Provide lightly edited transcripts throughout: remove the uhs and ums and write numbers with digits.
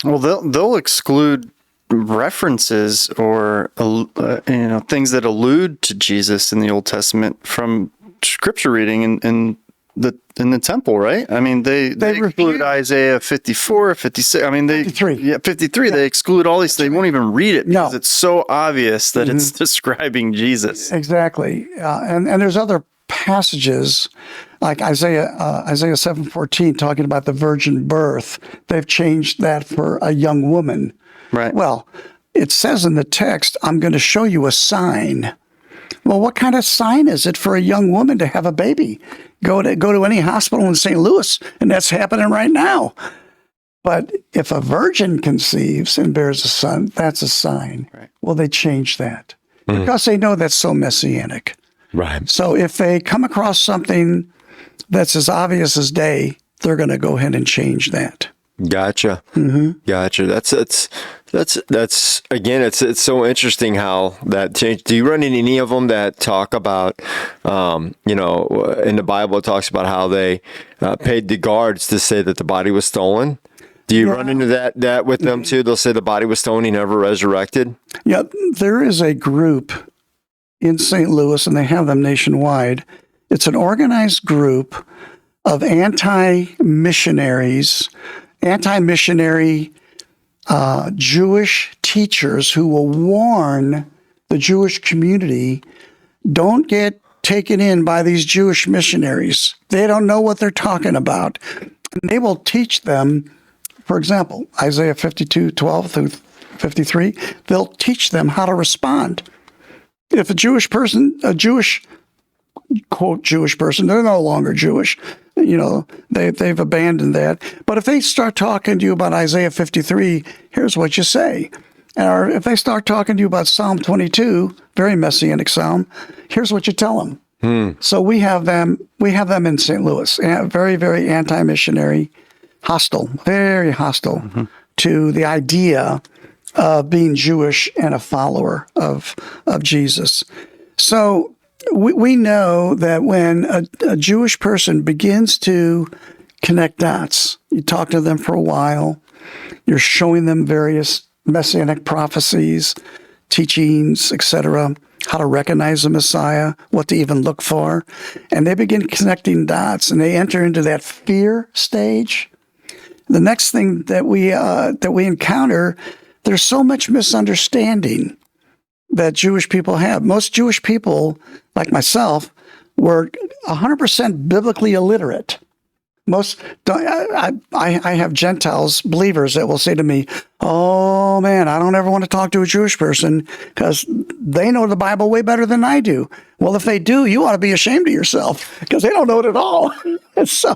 Well, they'll exclude references or things that allude to Jesus in the Old Testament from scripture reading in the temple, right? I mean, they exclude Isaiah 54, 56. I mean, 53. Yeah, 53. Yeah. They exclude all these. They won't even read it because it's so obvious that it's describing Jesus. Exactly. And there's other passages like Isaiah 7:14 talking about the virgin birth. They've changed that for a young woman. Right. Well, it says in the text, I'm going to show you a sign. Well, what kind of sign is it for a young woman to have a baby? Go to any hospital in St. Louis, and that's happening right now. But if a virgin conceives and bears a son, that's a sign. Right. Well, they change that because they know that's so messianic. Right. So if they come across something that's as obvious as day, they're going to go ahead and change that. Gotcha. Gotcha. That's again, it's so interesting how that changed. Do you run into any of them that talk about, in the Bible, it talks about how they paid the guards to say that the body was stolen? Do you run into that with them too? They'll say the body was stolen, he never resurrected? Yeah, there is a group in St. Louis, and they have them nationwide. It's an organized group of anti-missionary Jewish teachers who will warn the Jewish community, don't get taken in by these Jewish missionaries. They don't know what they're talking about. And they will teach them, for example, Isaiah 52:12 through 53, they'll teach them how to respond. If a quote Jewish person, they're no longer Jewish. They've abandoned that. But if they start talking to you about Isaiah 53, here's what you say. Or if they start talking to you about Psalm 22, very messianic psalm, here's what you tell them. So we have them in St. Louis, very, very anti-missionary, hostile, very hostile to the idea of being Jewish and a follower of Jesus. So we know that when a Jewish person begins to connect dots, you talk to them for a while, you're showing them various messianic prophecies, teachings, etc., how to recognize the Messiah, what to even look for, and they begin connecting dots, and they enter into that fear stage. The next thing that we encounter, there's so much misunderstanding that Jewish people have. Most Jewish people, like myself, were 100% biblically illiterate. I have Gentiles, believers, that will say to me, "Oh man, I don't ever want to talk to a Jewish person because they know the Bible way better than I do." Well, if they do, you ought to be ashamed of yourself because they don't know it at all. So,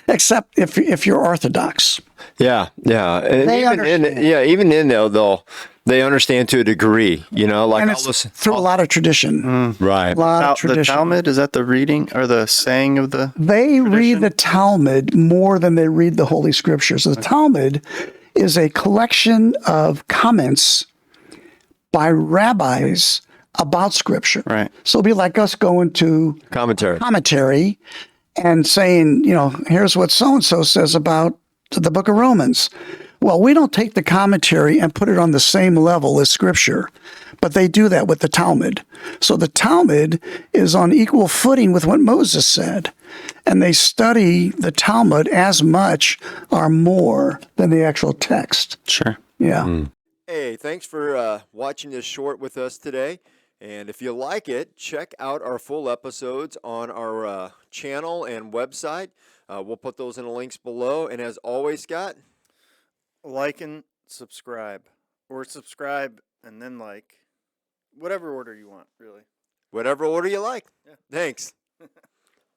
except if you're Orthodox. Yeah. And They understand. Even in they understand to a degree, like And it's through a lot of tradition. Right. A lot of The tradition. Talmud, is that the reading or the saying of the They tradition? read the Talmud more than they read the Holy Scriptures. The Talmud is a collection of comments by rabbis about Scripture. Right. So it'll be like us going to commentary and saying, here's what so-and-so says about the book of Romans. Well, we don't take the commentary and put it on the same level as Scripture, but they do that with the Talmud. So the Talmud is on equal footing with what Moses said, and they study the Talmud as much or more than the actual text. Sure. Yeah. Hey, thanks for watching this short with us today. And if you like it, check out our full episodes on our channel and website. We'll put those in the links below. And as always, Scott, Like and subscribe, or subscribe and then like, whatever order you want, really. whatever order you like. Yeah. Thanks.